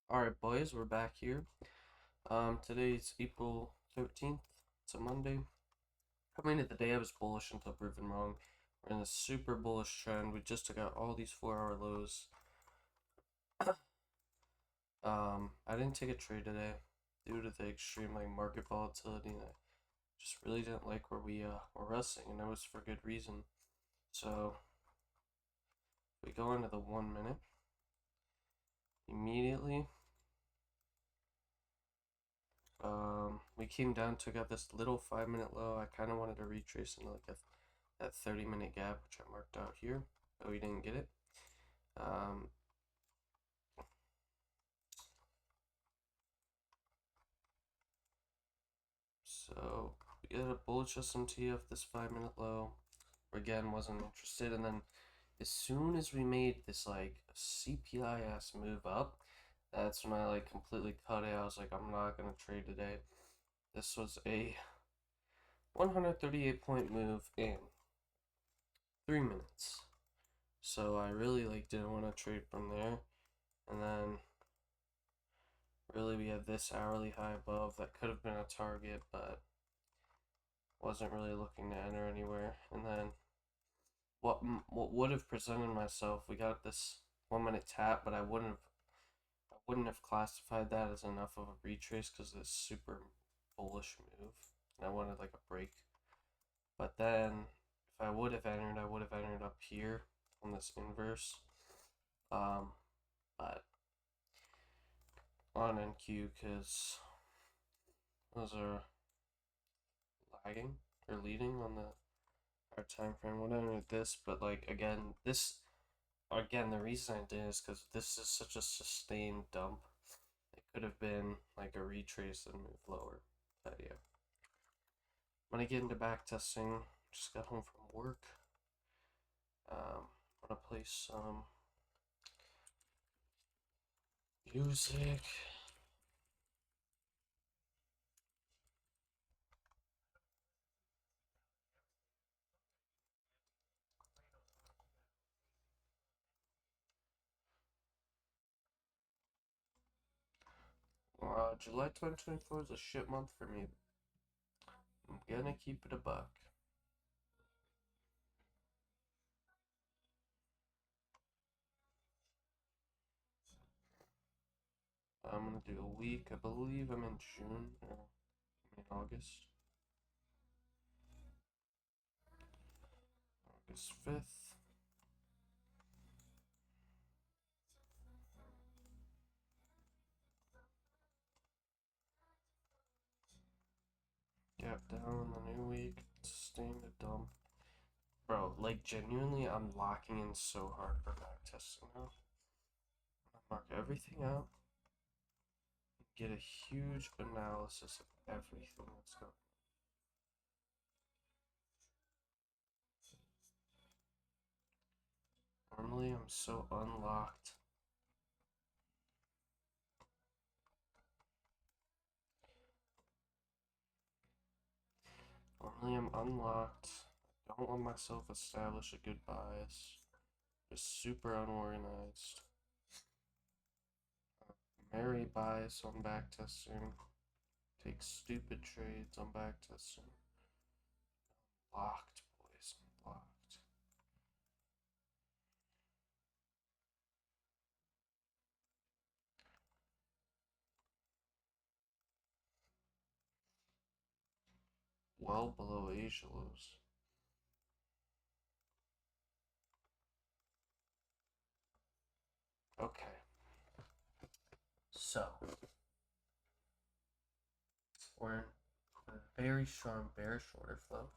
Alright, boys, we're back here. Today's April 13th. It's a Monday. Coming into the day, I was bullish until proven wrong. We're in a super bullish trend. We just took out all these 4-hour lows. I didn't take a trade today due to the extreme market volatility, and I just really didn't like where we were resting, and it was for good reason. So we go into the 1 minute immediately. We came down, took out this little 5-minute low. I kind of wanted to retrace into that 30-minute gap, which I marked out here, but we didn't get it. Um, so we got a bullish SMT of this 5-minute low. Again, wasn't interested, and then as soon as we made this CPI ass move up, that's when I completely cut it. I was like, I'm not gonna trade today. This was a 138 point move in 3 minutes. So I really didn't want to trade from there. And then really we had this hourly high above that could have been a target, but wasn't really looking to enter anywhere. And then what would have presented myself, we got this 1 minute tap, but I wouldn't have classified that as enough of a retrace because it's super bullish move, and I wanted a break. But then if I would have entered, I would have entered up here on this inverse. But on NQ, because those are lagging or leading on our time frame. We'll enter this, but again, the reason I did is because this is such a sustained dump. It could have been a retrace and move lower. But yeah, I'm gonna get into back testing. Just got home from work. I'm gonna play some music. July 2024 is a shit month for me. I'm gonna keep it a buck. I'm gonna do a week. I believe I'm in June or in August. August 5th. Gap down the new week. Sustain the dump. Bro, genuinely, I'm locking in so hard for back testing now. I mark everything out. Get a huge analysis of everything that's going on. Normally, I'm so unlocked. Normally, I'm unlocked. I don't let myself establish a good bias. Just super unorganized. Merry bias on backtesting. Take stupid trades on backtesting. Locked, boys. Locked. Well below Asia lows. Okay. So, we're in a very strong bearish order flow.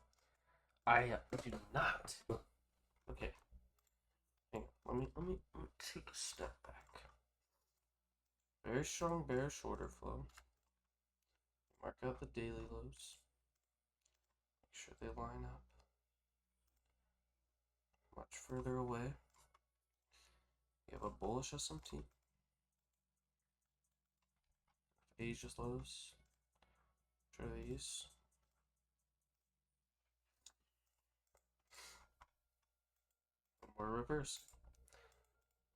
I do not. Okay. Hang on. Let me take a step back. Very strong bearish order flow. Mark out the daily lows. Make sure they line up. Much further away. We have a bullish SMT. Asia's lows. Which are these? And we're reversing.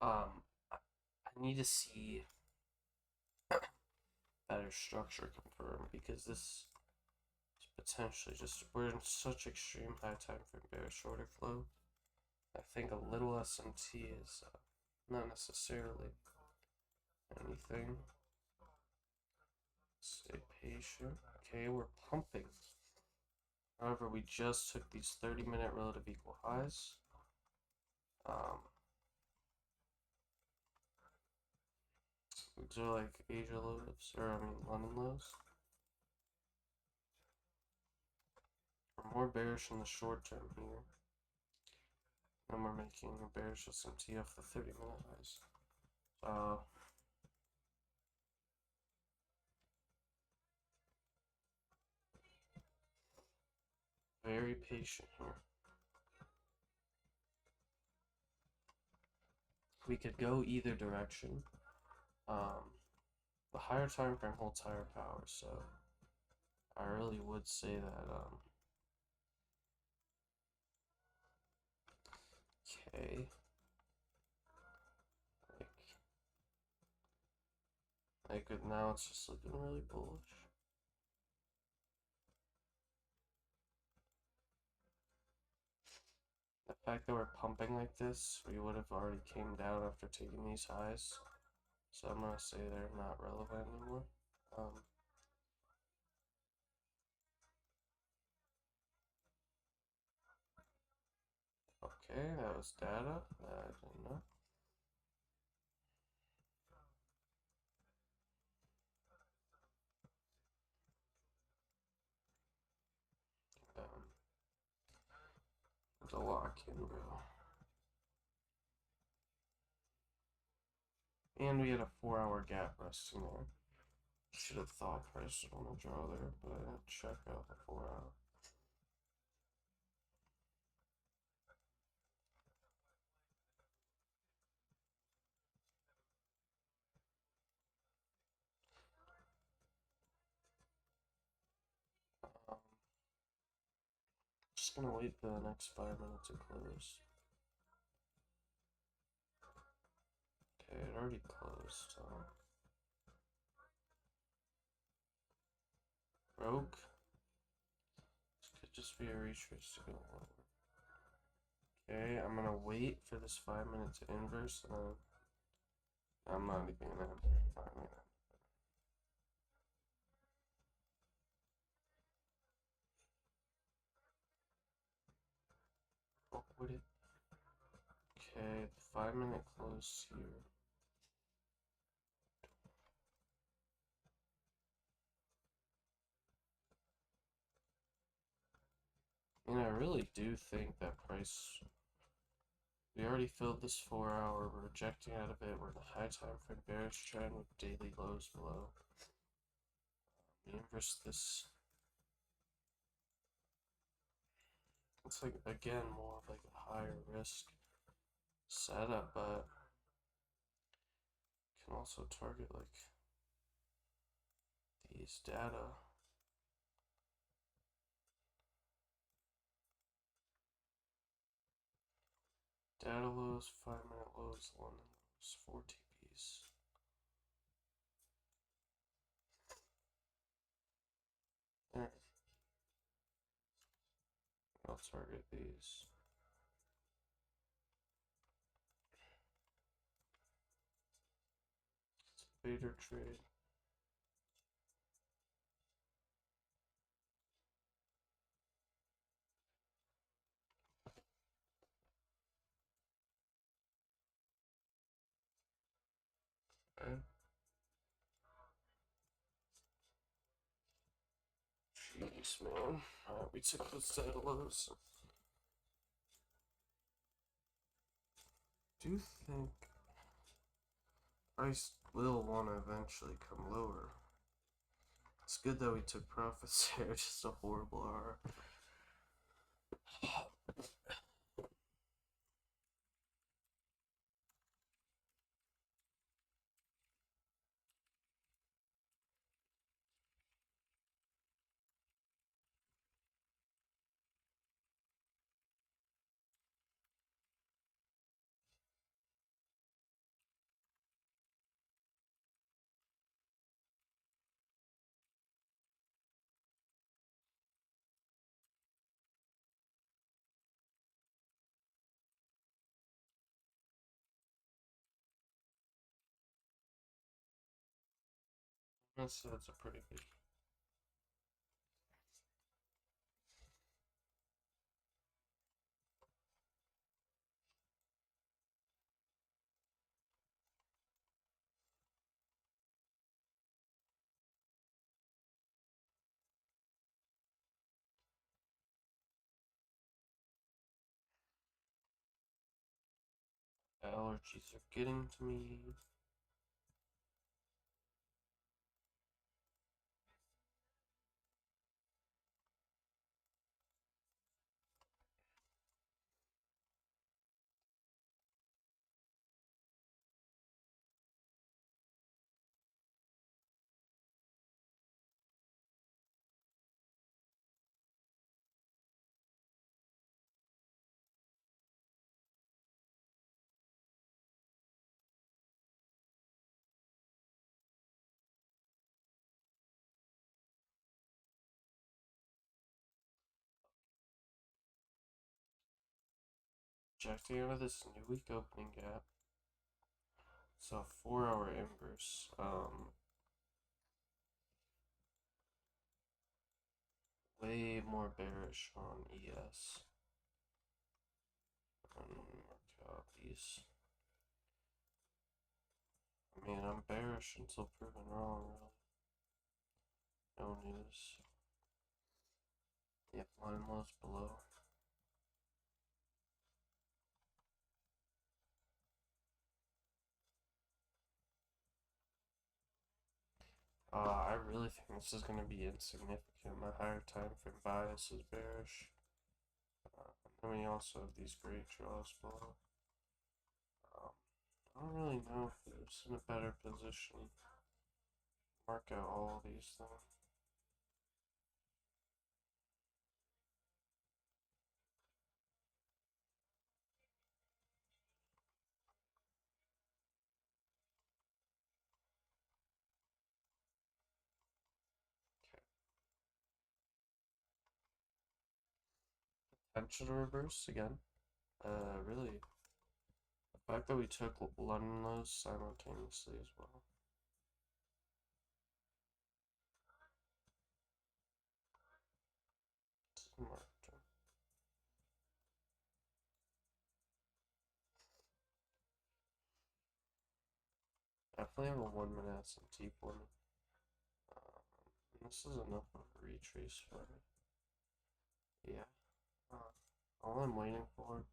I need to see better structure confirmed, because this is potentially just, we're in such extreme high time frame bearish order flow. I think a little SMT is not necessarily anything. Stay patient. Okay, we're pumping. However, we just took these 30-minute relative equal highs. These are like Asia lows, or I mean London lows. We're more bearish in the short term here. And we're making a bearish SMT off the 30-minute highs. Very patient here. We could go either direction. The higher time frame holds higher power, so I really would say that okay. Like now it's just looking really bullish. The fact that we're pumping like this, we would have already came down after taking these highs. So I'm gonna say they're not relevant anymore. Okay, that was data that I didn't know. The lock in, bro. And we had a 4-hour gap resting there. Should have thought price would want to draw there, but I didn't check out the 4-hour. Just gonna wait for the next 5 minutes to close. Okay, it already closed. Broke. This could just be a retrace to go lower. Okay, I'm gonna wait for this 5 minutes to inverse, and then I'm not even gonna find it. Oh, would it? Okay, the 5-minute close here. And I really do think that price, we already filled this 4-hour, we're rejecting out of it, we're in a high time frame bearish trend with daily lows below. We inverse this. It's like, again, more of like a higher risk setup, but can also target like these data. Data lows, 5-minute lows, London lows, 4 TPs. There. I'll target these. It's a beta trade. Okay. Jeez, man. Alright, we took those data lows. Do you think price will want to eventually come lower? It's good that we took profits there, just a horrible R. That's a pretty good. Allergies are getting to me. Projecting out of this new week opening gap. So 4-hour inverse. Way more bearish on ES. Mark out these. I mean, I'm bearish until proven wrong, really. No news. Yep, line lows below. I really think this is going to be insignificant. My higher time frame bias is bearish. And we also have these great draws below. I don't really know if it's in a better position. Mark out all of these things. Potential to reverse again. Really, the fact that we took London lows simultaneously as well. Marked. Definitely have a 1 minute S&T for me. This is enough of a retrace for me. Yeah. All I'm waiting for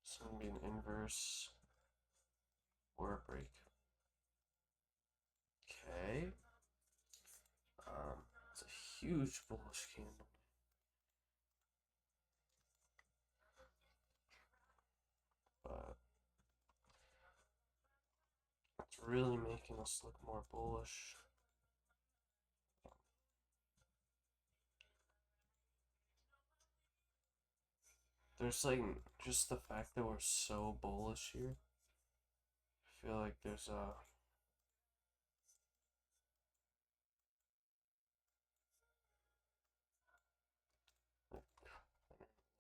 is going to be an inverse or a break. Okay. It's a huge bullish candle. But it's really making us look more bullish. There's like just the fact that we're so bullish here. I feel like there's a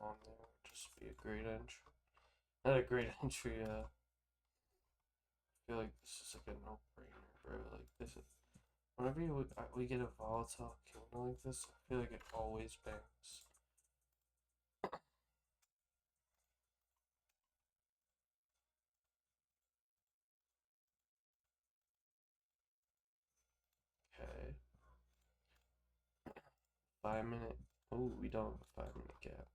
on there would just be a great entry. Not a great entry. I feel like this is like a no-brainer, bro. Like this is whenever we get a volatile candle like this, I feel like it always bangs. Okay. 5 minute. Oh, we don't have a 5 minute gap.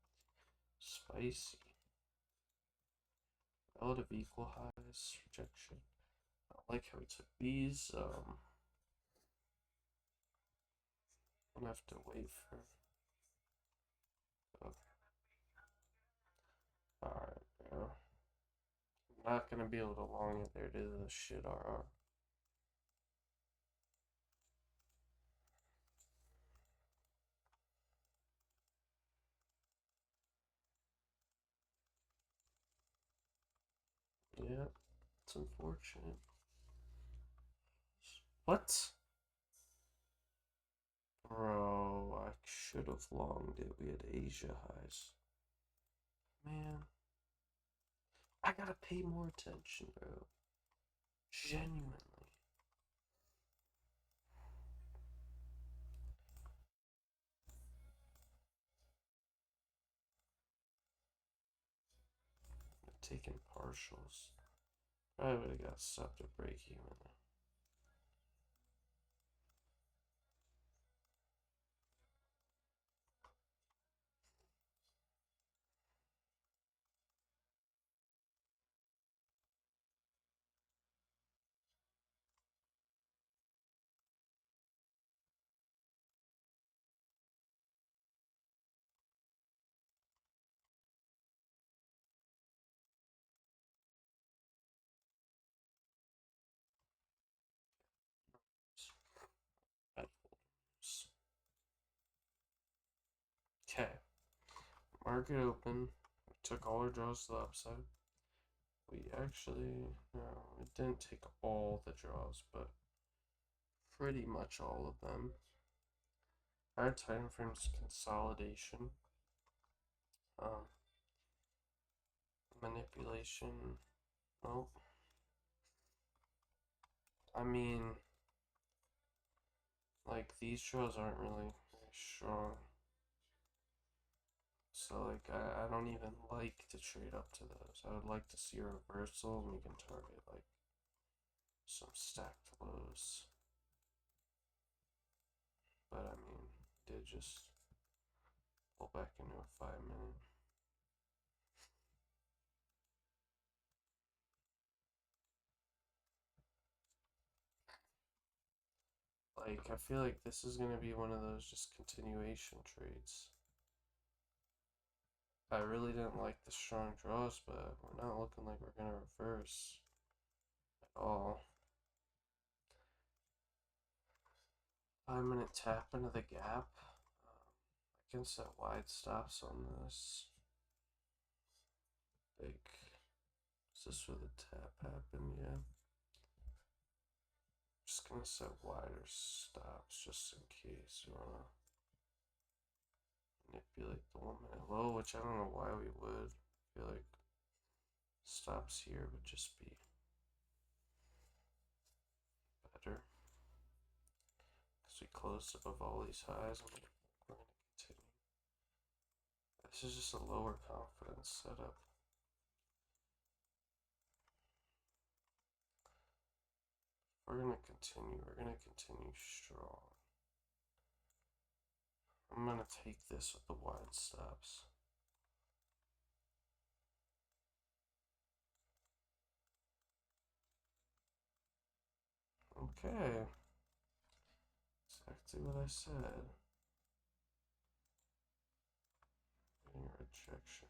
Spicy. Relative equal highs, rejection. I like how we took these. I'm gonna have to wait for. Oh, alright, bro. I'm not gonna be able to long it. There it is, a shit RR. Yeah, it's unfortunate. What? Bro, I should have longed it. We had Asia highs. Man, I gotta pay more attention, bro. Genuinely. taking partials. Probably would have got stopped at break even. Okay, market open. We took all our draws to the upside. We actually, no, it didn't take all the draws, but pretty much all of them. Our time frame's consolidation, um, manipulation. Well, I mean, like these draws aren't really very strong. So like I don't even like to trade up to those. I would like to see a reversal and we can target like some stacked lows. But I mean, did just pull back into a 5 minute. Like I feel like this is gonna be one of those just continuation trades. I really didn't like the strong draws, but we're not looking like we're gonna reverse at all. 5 minute tap into the gap. I can set wide stops on this. Like, is this where the tap happened? Yeah. Just gonna set wider stops just in case we wanna manipulate the 1 minute low, which I don't know why we would. I feel like stops here would just be better because we closed above all these highs and we're gonna continue. This is just a lower confidence setup. We're gonna continue strong. I'm gonna take this with the wide stops. Okay. Exactly what I said. Getting rejection.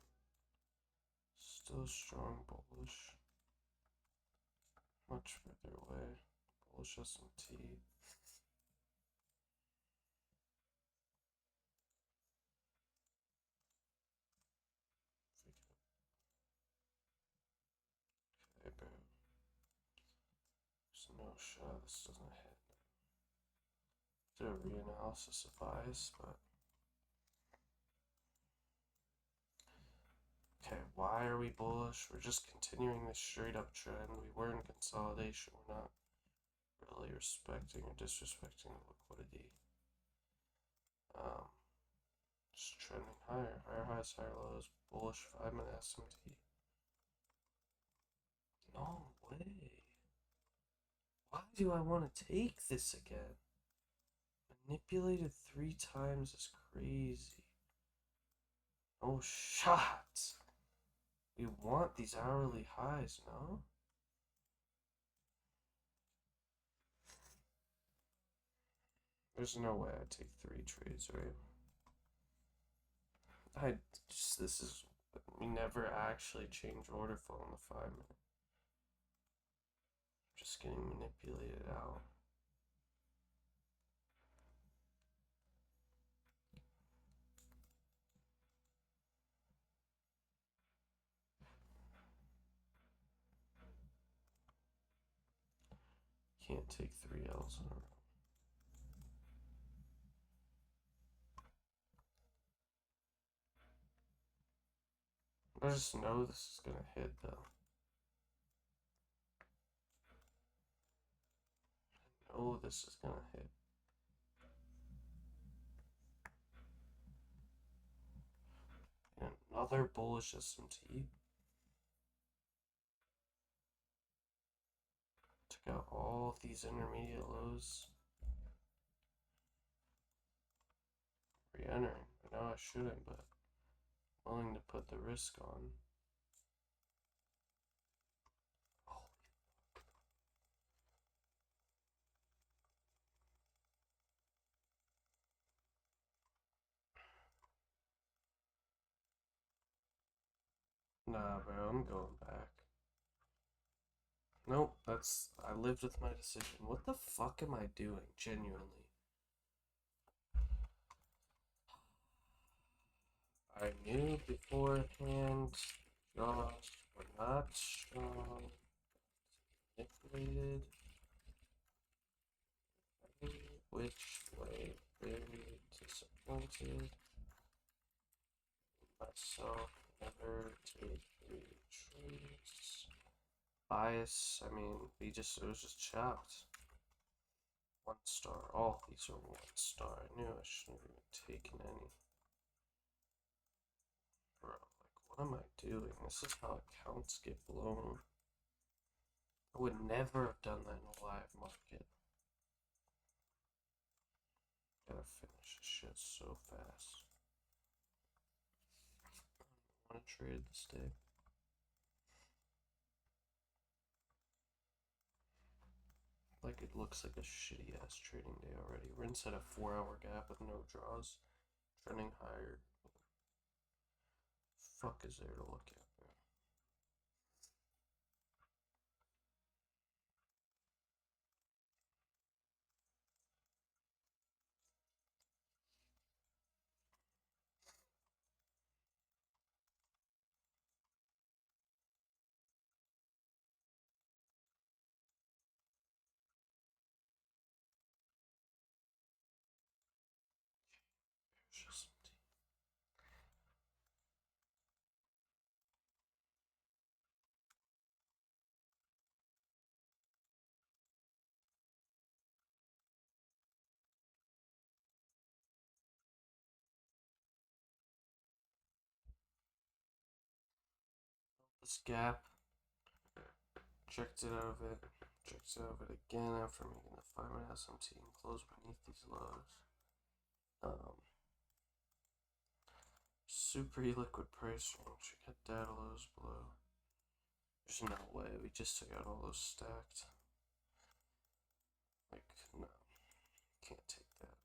Still strong bullish. Much further away. Bullish S&T. Okay, bro. There's no shot this doesn't hit. Do a reanalysis of bias, but okay, why are we bullish? We're just continuing this straight up trend. We were in consolidation. We're not really respecting or disrespecting the liquidity. Just trending higher. Higher highs, higher lows. Bullish 5 minute S&T. No way. Why do I want to take this again? Manipulated 3 times is crazy. No shot. We want these hourly highs, no? There's no way I take 3 trades, right? This is, we never actually change order flow in the 5 minute. Just getting manipulated out. Can't take 3 L's in a row. I just know this is gonna hit though. I know this is gonna hit. And another bullish S&T. Got all these intermediate lows. Re-entering. I know I shouldn't, but I'm willing to put the risk on. Nah, bro, I'm going back. Nope, I lived with my decision. What the fuck am I doing, genuinely? I knew beforehand, jaws were not strong, manipulated, which way, very disappointed, myself, never take retreats. Bias, I mean, it was just chopped. 1 star, all these are 1 star. I knew I shouldn't have even taken any. Bro, like, what am I doing? This is how accounts get blown. I would never have done that in a live market. Gotta finish this shit so fast. I want to trade this day. Like, it looks like a shitty ass trading day already. We're inside a 4-hour gap with no draws. Trending higher. Fuck is there to look at, bro? Just this gap. Checked it out of it. Checked it out of it again after making the 5-minute SMT and close beneath these lows. Super illiquid price range. We got data lows below. There's no way. We just took out all those stacked. Like, no. Can't take that.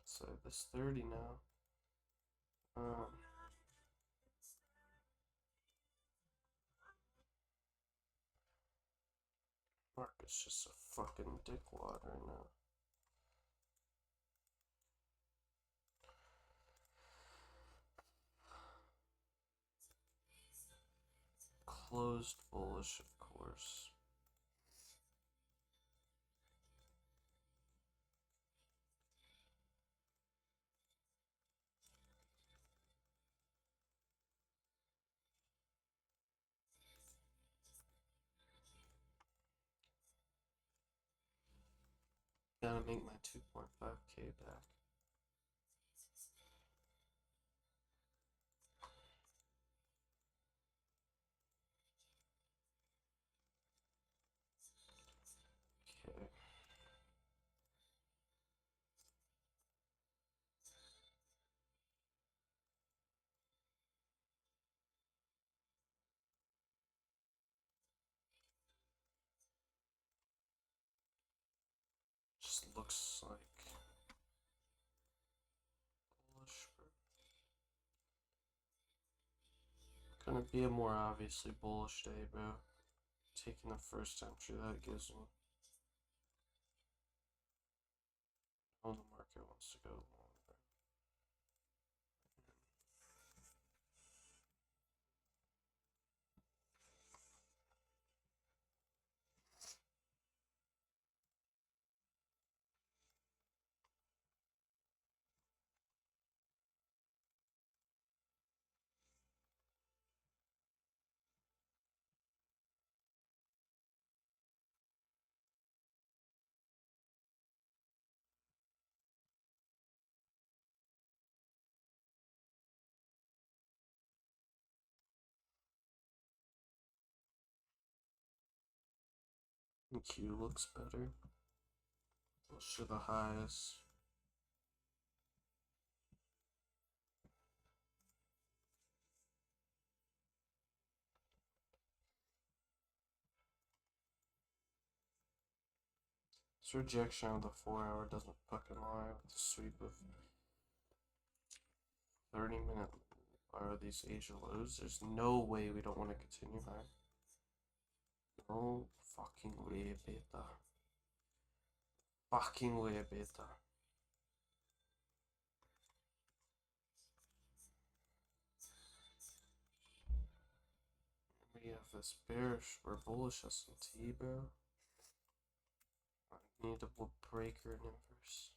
So this 30 now. Market's just a fucking dickwad right now. Closed bullish, of course. Gotta make my 2.5k back. Okay. Just looks like bullish. Gonna be a more obviously bullish day, bro. Taking the first entry that gives me. Oh, the market wants to go longer. Q looks better. Let's show the highs. This rejection of the 4 hour doesn't fucking lie with the sweep of 30-minute. Are these Asia lows? There's no way we don't want to continue high. No fucking way, beta. Fucking way, beta. We have this bearish or bullish S&T, bro. I need a breaker and inverse.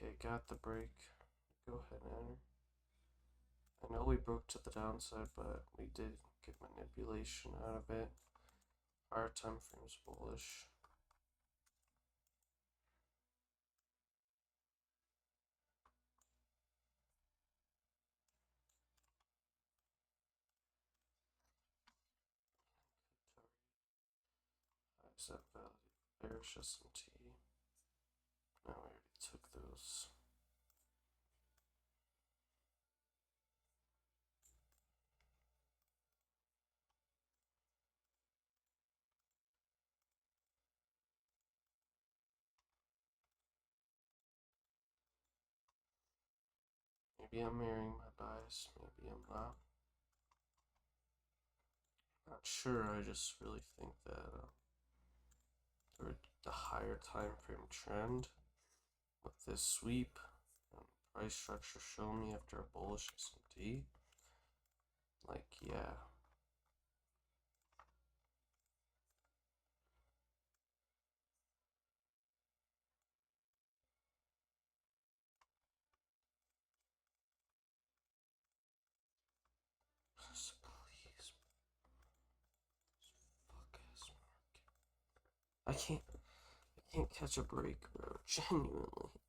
Okay, got the break. Go ahead and enter. I know we broke to the downside, but we did get manipulation out of it. Higher time frames bullish. Set value, bearish S&T. No, we already took those. Maybe I'm mirroring my bias, maybe I'm not. Not sure, I just really think that the higher time frame trend with this sweep and price structure show me after a bullish S&T. Like, yeah. Please. Fuck ass market. I can't catch a break, bro. Genuinely.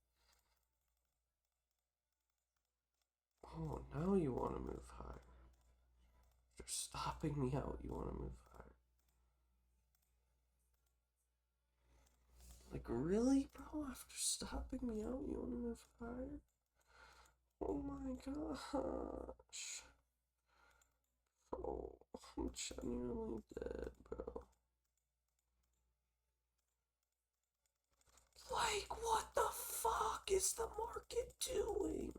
Oh, now you want to move higher. After stopping me out, you want to move higher. Like, really, bro? After stopping me out, you want to move higher? Oh my gosh. Bro, I'm genuinely dead, bro. Like, what the fuck is the market doing?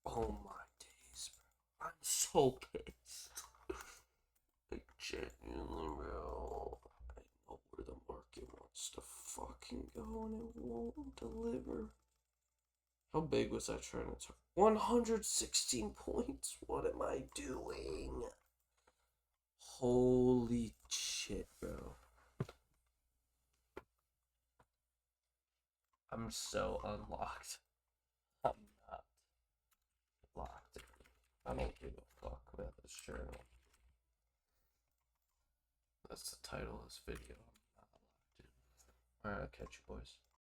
Oh my days, bro. I'm so pissed. Like, genuinely, bro. I know where the market wants to fucking go and it won't deliver. How big was that trend? It's 116 points. What am I doing? Holy shit, bro. I'm so unlocked. I'm not locked. I don't give a fuck about this journal. That's the title of this video. I'm not locked in. Alright, I'll catch you boys.